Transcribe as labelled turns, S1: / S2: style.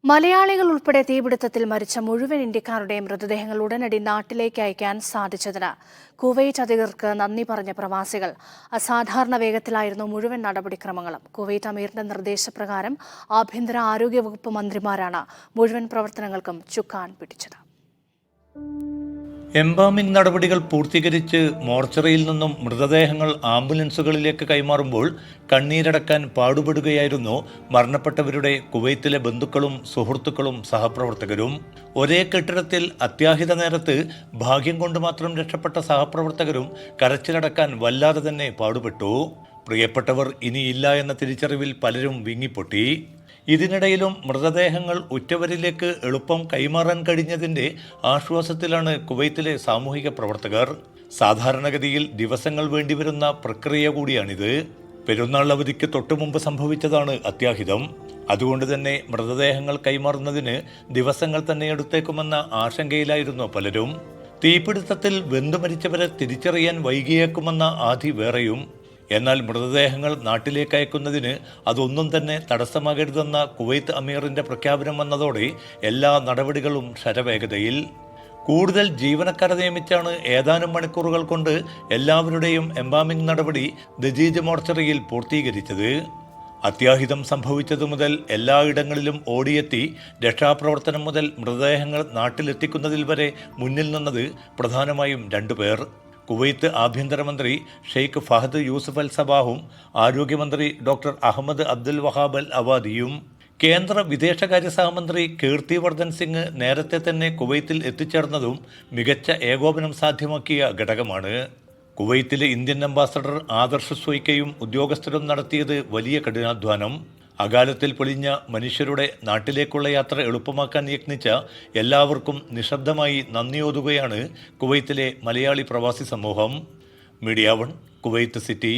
S1: മലയാളികൾ ഉൾപ്പെടെ തീപിടുത്തത്തിൽ മരിച്ച മുഴുവൻ ഇന്ത്യക്കാരുടെയും മൃതദേഹങ്ങൾ ഉടനടി നാട്ടിലേക്ക് അയക്കാൻ സാധിച്ചതിന് കുവൈറ്റ് അധികൃതർക്ക് നന്ദി പറഞ്ഞ പ്രവാസികൾ അസാധാരണ വേഗത്തിലായിരുന്നു മുഴുവൻ നടപടിക്രമങ്ങളും. കുവൈറ്റ് അമീറിന്റെ നിർദ്ദേശപ്രകാരം ആഭ്യന്തര ആരോഗ്യ വകുപ്പ് മന്ത്രിമാരാണ് മുഴുവൻ പ്രവർത്തനങ്ങൾക്കും ചുക്കാൻ പിടിച്ചത്.
S2: എംബാമിംഗ് നടപടികൾ പൂർത്തീകരിച്ച് മോർച്ചറിയിൽ നിന്നും മൃതദേഹങ്ങൾ ആംബുലൻസുകളിലേക്ക് കൈമാറുമ്പോൾ കണ്ണീരടക്കാൻ പാടുപെടുകയായിരുന്നു മരണപ്പെട്ടവരുടെ കുവൈത്തിലെ ബന്ധുക്കളും സുഹൃത്തുക്കളും സഹപ്രവർത്തകരും. ഒരേ കെട്ടിടത്തിൽ അത്യാഹിത നേരത്ത് ഭാഗ്യം കൊണ്ട് മാത്രം രക്ഷപ്പെട്ട സഹപ്രവർത്തകരും കരച്ചിലടക്കാൻ വല്ലാതെ തന്നെ പാടുപെട്ടു. പ്രിയപ്പെട്ടവർ ഇനിയില്ല എന്ന തിരിച്ചറിവിൽ പലരും വിങ്ങിപ്പൊട്ടി. ഇതിനിടയിലും മൃതദേഹങ്ങൾ ഉറ്റവരിലേക്ക് എളുപ്പം കൈമാറാൻ കഴിഞ്ഞതിൻ്റെ ആശ്വാസത്തിലാണ് കുവൈത്തിലെ സാമൂഹിക പ്രവർത്തകർ. സാധാരണഗതിയിൽ ദിവസങ്ങൾ വേണ്ടിവരുന്ന പ്രക്രിയ കൂടിയാണിത്. പെരുന്നാൾ അവധിക്ക് തൊട്ടുമുമ്പ് സംഭവിച്ചതാണ് അത്യാഹിതം. അതുകൊണ്ട് തന്നെ മൃതദേഹങ്ങൾ കൈമാറുന്നതിന് ദിവസങ്ങൾ തന്നെ എടുത്തേക്കുമെന്ന ആശങ്കയിലായിരുന്നു പലരും. തീപിടുത്തത്തിൽ വെന്തുമരിച്ചവരെ തിരിച്ചറിയാൻ വൈകിയേക്കുമെന്ന ആധി വേറെയും. എന്നാൽ മൃതദേഹങ്ങൾ നാട്ടിലേക്ക് അയക്കുന്നതിന് അതൊന്നും തന്നെ തടസ്സമാകരുതെന്ന കുവൈത്ത് അമീറിന്റെ പ്രഖ്യാപനം വന്നതോടെ എല്ലാ നടപടികളും ശരവേഗതയിൽ. കൂടുതൽ ജീവനക്കാരെ നിയമിച്ചാണ് ഏതാനും മണിക്കൂറുകൾ കൊണ്ട് എല്ലാവരുടെയും എംബാമിംഗ് നടപടി ദജീജ് മോർച്ചറിയിൽ പൂർത്തീകരിച്ചത്. അത്യാഹിതം സംഭവിച്ചതു മുതൽ എല്ലായിടങ്ങളിലും ഓടിയെത്തി രക്ഷാപ്രവർത്തനം മുതൽ മൃതദേഹങ്ങൾ നാട്ടിലെത്തിക്കുന്നതിൽ വരെ മുന്നിൽ നിന്നത് പ്രധാനമായും രണ്ടുപേർ. കുവൈത്ത് ആഭ്യന്തരമന്ത്രി ഷെയ്ഖ് ഫഹദ് യൂസുഫ് അൽ സബാഹും ആരോഗ്യമന്ത്രി ഡോക്ടർ അഹമ്മദ് അബ്ദുൽ വഹാബ് അൽ അവാദിയും. കേന്ദ്ര വിദേശകാര്യ സഹമന്ത്രി കീർത്തിവർദ്ധൻ സിംഗ് നേരത്തെ തന്നെ കുവൈത്തിൽ എത്തിച്ചേർന്നതും മികച്ച ഏകോപനം സാധ്യമാക്കിയ ഘടകമാണ്. കുവൈത്തിലെ ഇന്ത്യൻ അംബാസഡർ ആദർശ് സോയ്ക്കയും ഉദ്യോഗസ്ഥരും നടത്തിയത് വലിയ കഠിനാധ്വാനം. അകാലത്തിൽ പൊലിഞ്ഞ മനുഷ്യരുടെ നാട്ടിലേക്കുള്ള യാത്ര എളുപ്പമാക്കാൻ യത്നിച്ച എല്ലാവർക്കും നിശബ്ദമായി നന്ദിയോതുകയാണ് കുവൈത്തിലെ മലയാളി പ്രവാസി സമൂഹം. Media 1 Kuwait city.